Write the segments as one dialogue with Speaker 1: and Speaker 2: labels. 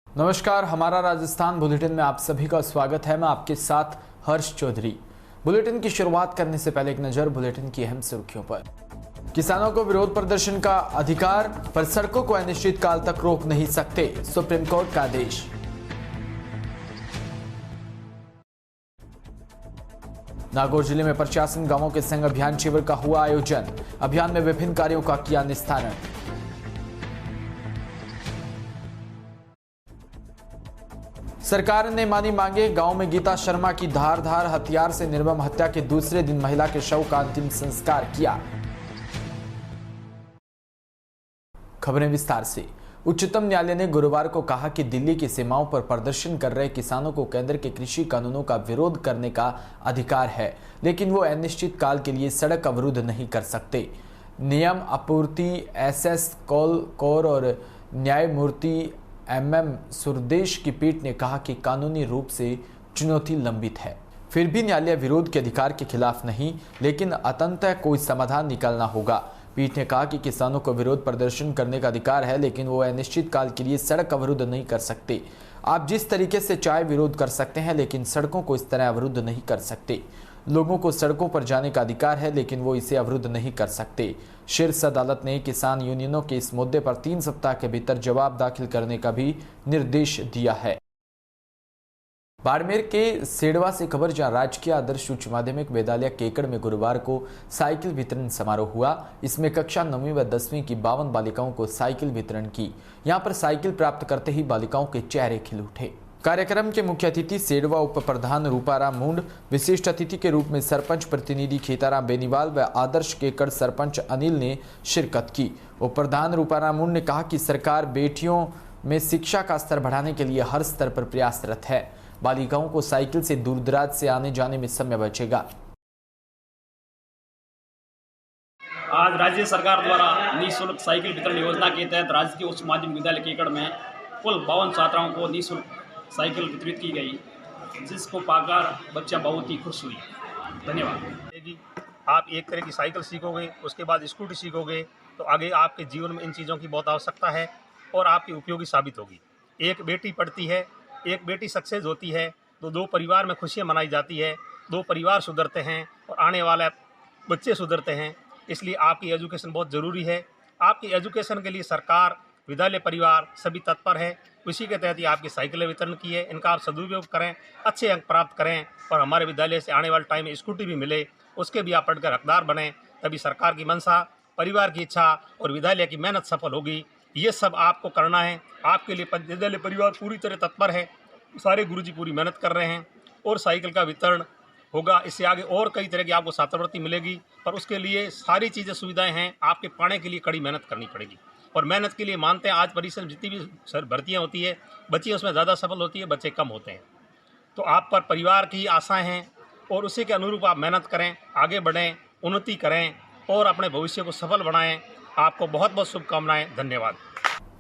Speaker 1: नमस्कार, हमारा राजस्थान बुलेटिन में आप सभी का स्वागत है। मैं आपके साथ हर्ष चौधरी। बुलेटिन की शुरुआत करने से पहले एक नजर बुलेटिन की अहम सुर्खियों पर। किसानों को विरोध प्रदर्शन का अधिकार, पर सड़कों को अनिश्चितकाल तक रोक नहीं सकते, सुप्रीम कोर्ट का आदेश। नागौर जिले में प्रशासन गांवों के संग अभियान शिविर का हुआ आयोजन। अभियान में विभिन्न कार्यों का किया निस्तारण। सरकार ने मानी मांगे, गांव में गीता शर्मा की धारदार हथियार से निर्मम हत्या के दूसरे दिन महिला के शव का अंतिम संस्कार किया। खबरें विस्तार से। उच्चतम न्यायालय ने गुरुवार को कहा कि दिल्ली की सीमाओं पर प्रदर्शन कर रहे किसानों को केंद्र के कृषि कानूनों का विरोध करने का अधिकार है, लेकिन वो अनिश्चितकाल के लिए सड़क अवरुद्ध नहीं कर सकते। नियम आपूर्ति एसएस कौर और न्यायमूर्ति MM सुरदेश की पीठ ने कहा कि कानूनी रूप से चुनौती लंबित है, फिर भी न्यायालय विरोध के अधिकार के खिलाफ नहीं, लेकिन अंततः कोई समाधान निकालना होगा। पीठ ने कहा कि किसानों को विरोध प्रदर्शन करने का अधिकार है, लेकिन वो अनिश्चित काल के लिए सड़क अवरुद्ध नहीं कर सकते। आप जिस तरीके से चाहे विरोध कर सकते हैं, लेकिन सड़कों को इस तरह अवरुद्ध नहीं कर सकते। लोगों को सड़कों पर जाने का अधिकार है, लेकिन वो इसे अवरुद्ध नहीं कर सकते। शीर्ष अदालत ने किसान यूनियनों के इस मुद्दे पर 3 सप्ताह के भीतर जवाब दाखिल करने का भी निर्देश दिया है। बाड़मेर के सेडवा से खबर, जहां राजकीय आदर्श उच्च माध्यमिक विद्यालय केकड़ में गुरुवार को साइकिल वितरण समारोह हुआ। इसमें कक्षा 9वीं व 10वीं की 52 बालिकाओं को साइकिल वितरण की। यहां पर साइकिल प्राप्त करते ही बालिकाओं के चेहरे खिल उठे। कार्यक्रम के मुख्य अतिथि सेडवा उप प्रधान रूपाराम मुंड, विशिष्ट अतिथि के रूप में सरपंच प्रतिनिधि खेताराम बेनीवाल व आदर्श केकड़ सरपंच अनिल ने शिरकत की। उप प्रधान रूपाराम मुंड ने कहा कि सरकार बेटियों में शिक्षा का स्तर बढ़ाने के लिए हर स्तर पर प्रयासरत है। बालिकाओं को साइकिल से दूर दराज से आने जाने में समय बचेगा।
Speaker 2: आज राज्य सरकार द्वारा निःशुल्क साइकिल वितरण योजना के तहत राजकीय उच्च माध्यमिक विद्यालय केकड़ में कुल 52 छात्राओं को निःशुल्क साइकिल वितरित की गई, जिसको पाकर बच्चा बहुत ही खुश हुई। धन्यवाद।
Speaker 3: आप एक तरह की साइकिल सीखोगे, उसके बाद स्कूटी सीखोगे, तो आगे आपके जीवन में इन चीज़ों की बहुत आवश्यकता है और आपकी उपयोगी साबित होगी। एक बेटी पढ़ती है, एक बेटी सक्सेस होती है, तो 2 परिवार में खुशियाँ मनाई जाती है, 2 परिवार सुधरते हैं और आने वाले बच्चे सुधरते हैं। इसलिए आपकी एजुकेशन बहुत ज़रूरी है। आपकी एजुकेशन के लिए सरकार, विद्यालय, परिवार सभी तत्पर है। उसी के तहत ही आपकी साइकिलें वितरण की है। इनका आप सदुपयोग करें, अच्छे अंक प्राप्त करें और हमारे विद्यालय से आने वाले टाइम में स्कूटी भी मिले, उसके भी आप पढ़कर हकदार बने। तभी सरकार की मंशा, परिवार की इच्छा और विद्यालय की मेहनत सफल होगी। ये सब आपको करना है। आपके लिए विद्यालय परिवार पूरी तरह तत्पर है। सारे गुरुजी पूरी मेहनत कर रहे हैं और साइकिल का वितरण होगा। इससे आगे और कई तरह की आपको छात्रवृत्ति मिलेगी, पर उसके लिए सारी चीज़ें सुविधाएँ हैं। आपके पढ़ने के लिए कड़ी मेहनत करनी पड़ेगी और मेहनत के लिए मानते हैं आज परिश्रम जितनी भी सर भर्तियाँ होती है, बच्चे उसमें ज़्यादा सफल होती है, बच्चे कम होते हैं। तो आप पर परिवार की आशाएं हैं और उसी के अनुरूप आप मेहनत करें, आगे बढ़ें, उन्नति करें और अपने भविष्य को सफल बनाएं। आपको बहुत बहुत शुभकामनाएं। धन्यवाद।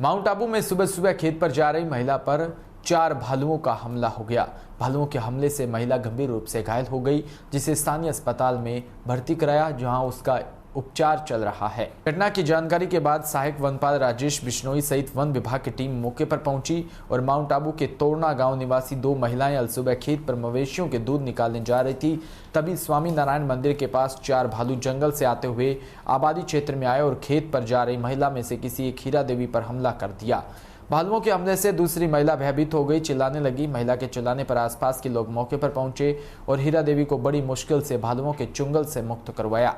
Speaker 1: माउंट आबू में सुबह सुबह खेत पर जा रही महिला पर 4 भालुओं का हमला हो गया। भालुओं के हमले से महिला गंभीर रूप से घायल हो गई, जिसे स्थानीय अस्पताल में भर्ती कराया, जहां उसका उपचार चल रहा है। घटना की जानकारी के बाद सहायक वनपाल राजेश बिश्नोई सहित वन विभाग की टीम मौके पर पहुंची और माउंट आबू के तोड़ना गांव निवासी 2 महिलाएं अल सुबह खेत पर मवेशियों के दूध निकालने जा रही थी। तभी स्वामी नारायण मंदिर के पास 4 भालू जंगल से आते हुए आबादी क्षेत्र में आए और खेत पर जा रही महिला में से किसी एक हीरा देवी पर हमला कर दिया। भालुओं के हमले से दूसरी महिला भयभीत हो गई, चिल्लाने लगी। महिला के चिल्लाने पर आसपास के लोग मौके पर पहुंचे और हीरा देवी को बड़ी मुश्किल से भालुओं के चुंगल से मुक्त करवाया।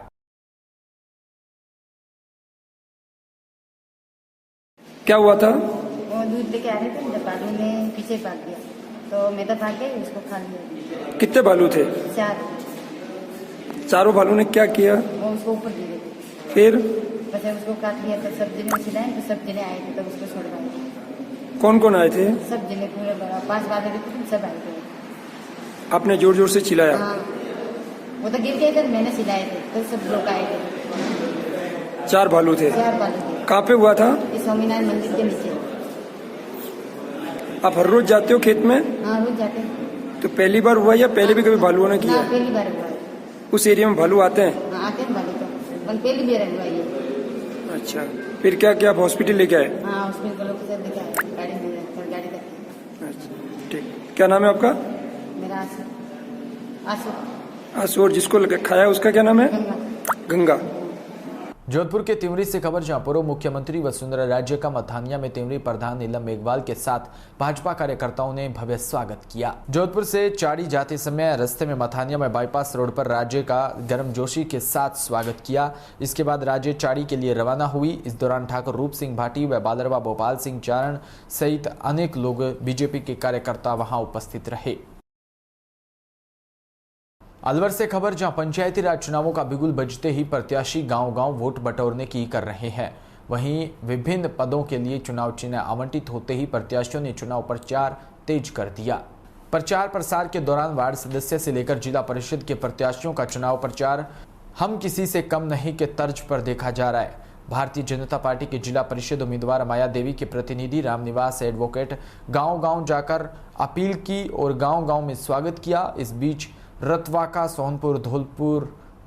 Speaker 4: क्या हुआ था?
Speaker 5: वो दूध लेके आ रहे थे, जब भालू ने पीछे भाग गया तो मैं तो भाग गई, उसको खा लिया।
Speaker 4: कितने भालू थे?
Speaker 5: 4।
Speaker 4: चारों भालू ने क्या किया?
Speaker 5: वो उसको ऊपर गिरे थे।
Speaker 4: फिर
Speaker 5: बस उसको काट लिया, तो सब जने चिल्लाए, तो सब जने आए थे, तब उसको छुड़वाए।
Speaker 4: कौन कौन आए थे?
Speaker 5: सब जने पूरे 5 वाले थे, सब आए थे।
Speaker 4: आपने जोर जोर से चिल्लाया?
Speaker 5: हाँ, वो तो गिर गए थे, मैंने चिल्लाए थे, तो सब लोग आए थे।
Speaker 4: 4 भालू थे?
Speaker 5: 4 भालू थे।
Speaker 4: कहाँ पे हुआ था?
Speaker 5: इस स्वामीनारायण मंदिर के नीचे।
Speaker 4: आप हर रोज जाते हो खेत में?
Speaker 5: हाँ, रोज जाते हैं।
Speaker 4: तो पहली बार हुआ या पहले भी कभी भालुओं ने किया
Speaker 5: ना
Speaker 4: है?
Speaker 5: पहली बार हुआ है।
Speaker 4: उस एरिया में भालू आते हैं?
Speaker 5: हाँ, आते हैं भालू तो पर पहली बार हुआ ये।
Speaker 4: अच्छा, फिर क्या क्या आप हॉस्पिटल लेके आए?
Speaker 5: हाँ, उसमें लोग के साथ दिखा है, गाड़ी में और गाड़ी करके।
Speaker 4: अच्छा, ठीक। क्या नाम है आपका?
Speaker 5: मेरा आंसू
Speaker 4: आंसू। और जिसको खाया उसका क्या नाम है?
Speaker 5: गंगा।
Speaker 4: गंगा।
Speaker 1: जोधपुर के तिमरी से खबर, जहां पूर्व मुख्यमंत्री वसुंधरा राजे का मथानिया में तिमरी प्रधान नीलम मेघवाल के साथ भाजपा कार्यकर्ताओं ने भव्य स्वागत किया। जोधपुर से चाड़ी जाते समय रास्ते में मथानिया में बाईपास रोड पर राज्य का गर्मजोशी के साथ स्वागत किया। इसके बाद राज्य चाड़ी के लिए रवाना हुई। इस दौरान ठाकुर रूप सिंह भाटी व बादरवा भोपाल सिंह चारण सहित अनेक लोग बीजेपी के कार्यकर्ता वहां उपस्थित रहे। अलवर से खबर, जहां पंचायती राज चुनावों का बिगुल बजते ही प्रत्याशी गांव-गांव वोट बटोरने की कर रहे हैं। वहीं विभिन्न पदों के लिए चुनाव चिन्ह आवंटित होते ही प्रत्याशियों ने चुनाव प्रचार तेज कर दिया। प्रचार प्रसार के दौरान वार्ड सदस्य से लेकर जिला परिषद के प्रत्याशियों का चुनाव प्रचार हम किसी से कम नहीं के तर्ज पर देखा जा रहा है। भारतीय जनता पार्टी के जिला परिषद उम्मीदवार माया देवी के प्रतिनिधि रामनिवास एडवोकेट गांव-गांव जाकर अपील की और गांव-गांव में स्वागत किया। इस बीच रतवाका, सोनपुर,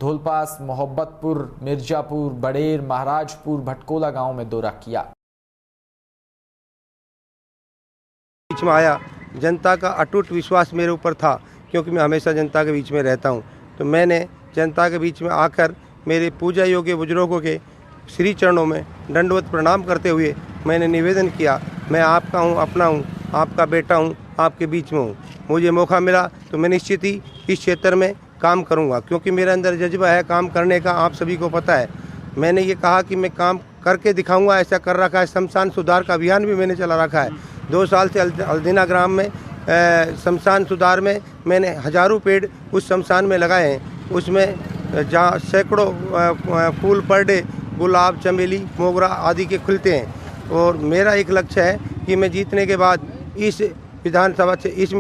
Speaker 1: धौलपास, मोहब्बतपुर, मिर्जापुर, बड़ेर, महाराजपुर, भटकोला गांव में दौरा किया।
Speaker 6: बीच में आया, जनता का अटूट विश्वास मेरे ऊपर था, क्योंकि मैं हमेशा जनता के बीच में रहता हूं। तो मैंने जनता के बीच में आकर मेरे पूजा योग्य बुजुर्गों के श्री चरणों में दंडवत प्रणाम करते हुए मैंने निवेदन किया, मैं आपका हूं, अपना हूं, आपका बेटा हूं, आपके बीच में हूं। मुझे मौका मिला तो मैं निश्चित ही इस क्षेत्र में काम करूंगा, क्योंकि मेरे अंदर जज्बा है काम करने का, आप सभी को पता है। मैंने ये कहा कि मैं काम करके दिखाऊंगा, ऐसा कर रखा है। शमशान सुधार का अभियान भी मैंने चला रखा है। 2 साल से अल्दिना ग्राम में शमशान सुधार में मैंने हजारों पेड़ उस शमशान में लगाए हैं। उसमें जहाँ सैकड़ों फूल पर डे गुलाब, चमेली, मोगरा आदि के खुलते हैं। और मेरा एक लक्ष्य है कि मैं जीतने के बाद इस विधानसभा से इस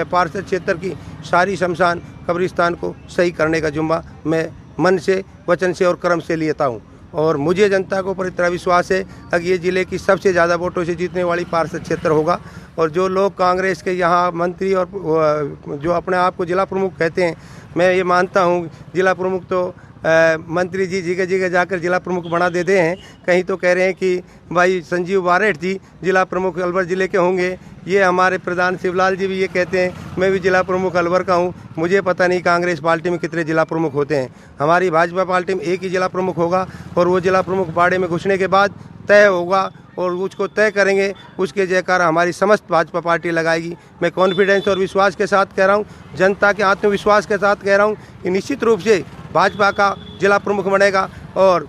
Speaker 6: पार्षद क्षेत्र की सारी शमशान कब्रिस्तान को सही करने का जुम्मा मैं मन से, वचन से और कर्म से लेता हूं। और मुझे जनता को पूरी तरह विश्वास है कि ये जिले की सबसे ज़्यादा वोटों से जीतने वाली पार्षद क्षेत्र होगा। और जो लोग कांग्रेस के यहाँ मंत्री और जो अपने आप को जिला प्रमुख कहते हैं, मैं ये मानता हूँ जिला प्रमुख तो मंत्री जी जगह जगह जाकर जिला प्रमुख बना देते हैं। कहीं तो कह रहे हैं कि भाई संजीव बारेठ जी जिला प्रमुख अलवर ज़िले के होंगे। ये हमारे प्रधान शिवलाल जी भी ये कहते हैं मैं भी जिला प्रमुख अलवर का हूँ। मुझे पता नहीं कांग्रेस पार्टी में कितने जिला प्रमुख होते हैं। हमारी भाजपा पार्टी में एक ही जिला प्रमुख होगा और वो जिला प्रमुख बाड़े में घुसने के बाद तय होगा और उसको तय करेंगे, उसके जयकार हमारी समस्त भाजपा पार्टी लगाएगी। मैं कॉन्फिडेंस और विश्वास के साथ कह रहा हूँ, जनता के आत्मविश्वास के साथ कह रहा हूँ कि निश्चित रूप से भाजपा का जिला प्रमुख बनेगा। और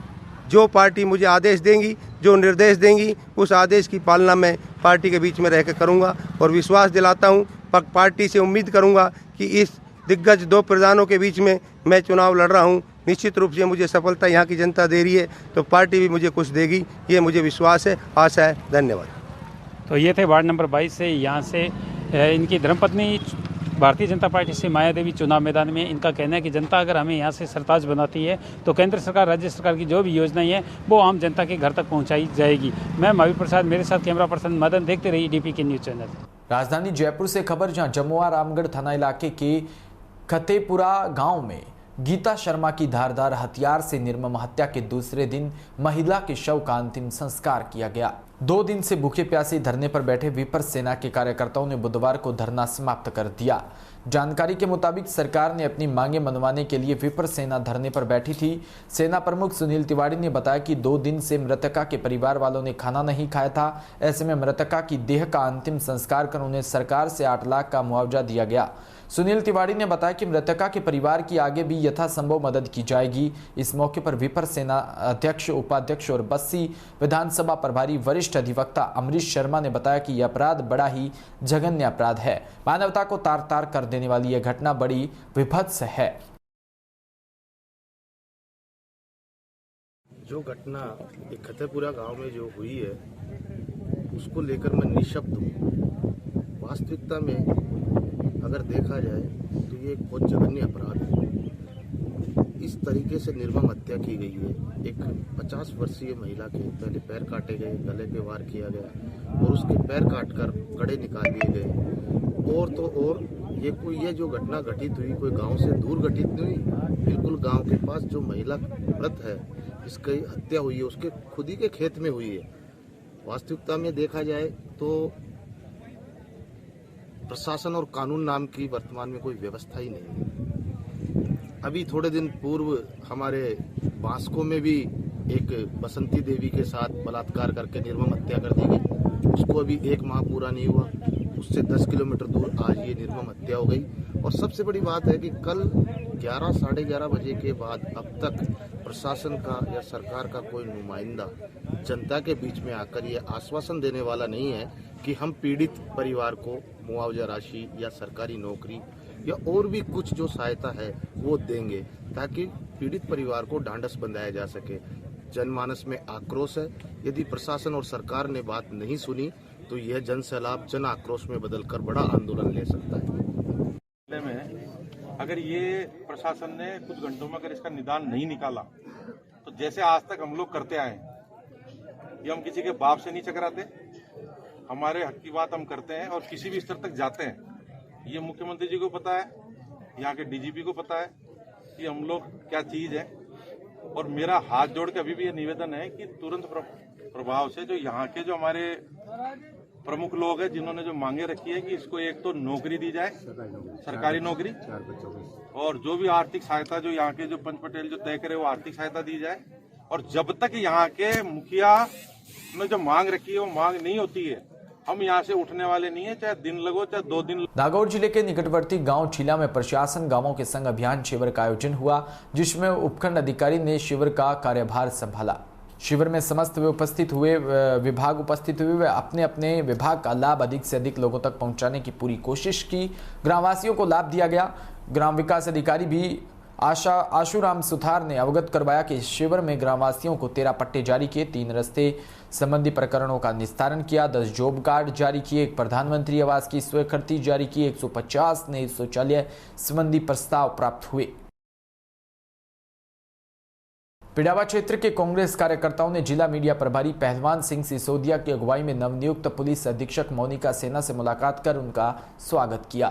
Speaker 6: जो पार्टी मुझे आदेश देंगी, जो निर्देश देंगी, उस आदेश की पालना मैं पार्टी के बीच में रहकर करूँगा। और विश्वास दिलाता हूँ, पार्टी से उम्मीद करूँगा कि इस दिग्गज 2 प्रधानों के बीच में मैं चुनाव लड़ रहा हूँ। निश्चित रूप से मुझे सफलता यहाँ की जनता दे रही है, तो पार्टी भी मुझे कुछ देगी, ये मुझे विश्वास है, आशा है। धन्यवाद।
Speaker 7: तो ये थे वार्ड नंबर 22 से, यहाँ से इनकी धर्मपत्नी भारतीय जनता पार्टी से माया देवी चुनाव मैदान में। इनका कहना है कि जनता अगर हमें यहाँ से सरताज बनाती है तो केंद्र सरकार, राज्य सरकार की जो भी योजनाएं हैं वो आम जनता के घर तक पहुँचाई जाएगी। मैं महावीर प्रसाद, मेरे साथ कैमरा पर्सन मदन। देखते रहिए DP के न्यूज़ चैनल।
Speaker 1: राजधानी जयपुर से खबर, जहां जमुआ रामगढ़ थाना इलाके के खतेपुरा गांव में गीता शर्मा की धारदार हथियार से निर्मम हत्या के दूसरे दिन महिला के शव का अंतिम संस्कार किया गया। 2 दिन से भूखे प्यासे धरने पर बैठे विपक्ष सेना के कार्यकर्ताओं ने बुधवार को धरना समाप्त कर दिया। जानकारी के मुताबिक सरकार ने अपनी मांगे मनवाने के लिए विपक्ष सेना धरने पर बैठी थी। सेना प्रमुख सुनील तिवारी ने बताया कि 2 दिन से मृतका के परिवार वालों ने खाना नहीं खाया था। ऐसे में मृतका की देह का अंतिम संस्कार कर उन्हें सरकार से 8 लाख का मुआवजा दिया गया। सुनील तिवारी ने बताया कि मृतका के परिवार की आगे भी यथासंभव मदद की जाएगी। इस मौके पर विपक्ष सेना अध्यक्ष, उपाध्यक्ष और बस्सी विधानसभा प्रभारी वरिष्ठ अधिवक्ता अमरीश शर्मा ने बताया कि यह अपराध बड़ा ही जघन्य अपराध है। मानवता को तार तार कर देने वाली यह घटना बड़ी विभत्स है।
Speaker 8: जो घटना एक खतेपुरा गांव में जो हुई है उसको लेकर मैं निःशब्द हूँ। वास्तविकता में अगर देखा जाए तो ये एक बहुत जघन्य अपराध है। इस तरीके से निर्मम हत्या की गई है। एक 50 वर्षीय महिला के पहले पैर काटे गए, गले पे वार किया गया और उसके पैर काटकर कड़े निकाल दिए गए। और तो और ये जो घटना घटित हुई कोई गांव से दूर घटित नहीं हुई, बिल्कुल गांव के पास जो महिला व्रत है इसकी हत्या हुई है उसके खुद ही के खेत में हुई है। वास्तविकता में देखा जाए तो प्रशासन और कानून नाम की वर्तमान में कोई व्यवस्था ही नहीं है। अभी थोड़े दिन पूर्व हमारे बांसको में भी एक बसंती देवी के साथ बलात्कार करके निर्मम हत्या कर दी गई, उसको अभी 1 माह पूरा नहीं हुआ, उससे 10 किलोमीटर दूर आज ये निर्मम हत्या हो गई। और सबसे बड़ी बात है कि कल 11 साढ़े 11 बजे के बाद अब तक प्रशासन का या सरकार का कोई नुमाइंदा जनता के बीच में आकर ये आश्वासन देने वाला नहीं है कि हम पीड़ित परिवार को मुआवजा राशि या सरकारी नौकरी या और भी कुछ जो सहायता है वो देंगे, ताकि पीड़ित परिवार को ढांढस बंधाया जा सके। जनमानस में आक्रोश है, यदि प्रशासन और सरकार ने बात नहीं सुनी तो यह जन सैलाब जन आक्रोश में बदलकर बड़ा आंदोलन ले सकता है।
Speaker 9: अगर ये प्रशासन ने कुछ घंटों में अगर इसका निदान नहीं निकाला तो जैसे आज तक हम लोग करते आए, ये हम किसी के बाप से नहीं चकराते, हमारे हक की बात हम करते हैं और किसी भी स्तर तक जाते हैं। ये मुख्यमंत्री जी को पता है, यहाँ के डीजीपी को पता है कि हम लोग क्या चीज है। और मेरा हाथ जोड़ के अभी भी ये निवेदन है कि तुरंत प्रभाव से जो यहाँ के जो हमारे प्रमुख लोग हैं जिन्होंने जो मांगे रखी है कि इसको एक तो नौकरी दी जाए, सरकारी नौकरी, और जो भी आर्थिक सहायता जो यहाँ के जो पंच पटेल जो तय करे वो आर्थिक सहायता दी जाए। और जब तक यहाँ के मुखिया ने जो मांग रखी है वो मांग नहीं होती है, हम यहाँ से उठने वाले नहीं है, चाहे दिन लगो चाहे 2 दिन।
Speaker 1: नागौर जिले के निकटवर्ती गांव चीला में प्रशासन गांवों के संग अभियान शिविर का आयोजन हुआ, जिसमें उपखंड अधिकारी ने शिविर का कार्यभार संभाला। शिविर में समस्त विभाग उपस्थित हुए अपने अपने विभाग का लाभ अधिक से अधिक लोगों तक पहुंचाने की पूरी कोशिश की। ग्रामवासियों को लाभ दिया गया। ग्राम विकास अधिकारी भी आशुराम सुथार ने अवगत करवाया कि इस शिविर में ग्रामवासियों को 13 पट्टे जारी किए, 3 रस्ते संबंधी प्रकरणों का निस्तारण किया, 10 जॉब कार्ड जारी किए, 1 प्रधानमंत्री आवास की स्वीकृति जारी की, 150 नए शौचालय संबंधी प्रस्ताव प्राप्त हुए। पिडावा क्षेत्र के कांग्रेस कार्यकर्ताओं ने जिला मीडिया प्रभारी पहलवान सिंह सिसोदिया की अगुवाई में नवनियुक्त पुलिस अधीक्षक मोनिका सेना से मुलाकात कर उनका स्वागत किया।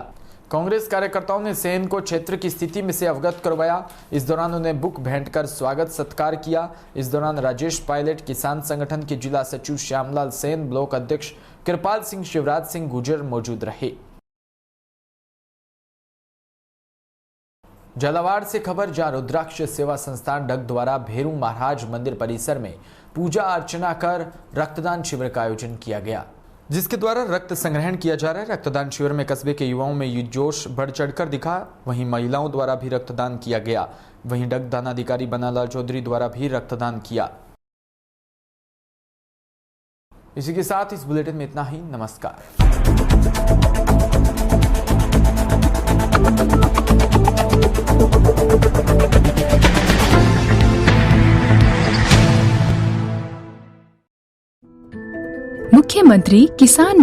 Speaker 1: कांग्रेस कार्यकर्ताओं ने सेन को क्षेत्र की स्थिति में से अवगत करवाया। इस दौरान उन्हें बुक भेंट कर स्वागत सत्कार किया। इस दौरान राजेश पायलट, किसान संगठन के जिला सचिव श्यामलाल सेन, ब्लॉक अध्यक्ष कृपाल सिंह, शिवराज सिंह गुर्जर मौजूद रहे। झालावाड़ से खबर, जहां रुद्राक्ष सेवा संस्थान डग द्वारा भेरू महाराज मंदिर परिसर में पूजा अर्चना कर रक्तदान शिविर का आयोजन किया गया, जिसके द्वारा रक्त संग्रहण किया जा रहा है। रक्तदान शिविर में कस्बे के युवाओं में जोश बढ़ चढ़कर दिखा। वहीं महिलाओं द्वारा भी रक्तदान किया गया। वहीं डग दानाधिकारी बनालाल चौधरी द्वारा भी रक्तदान किया। इसी के साथ इस बुलेटिन में इतना ही। नमस्कार।
Speaker 10: मुख्यमंत्री किसान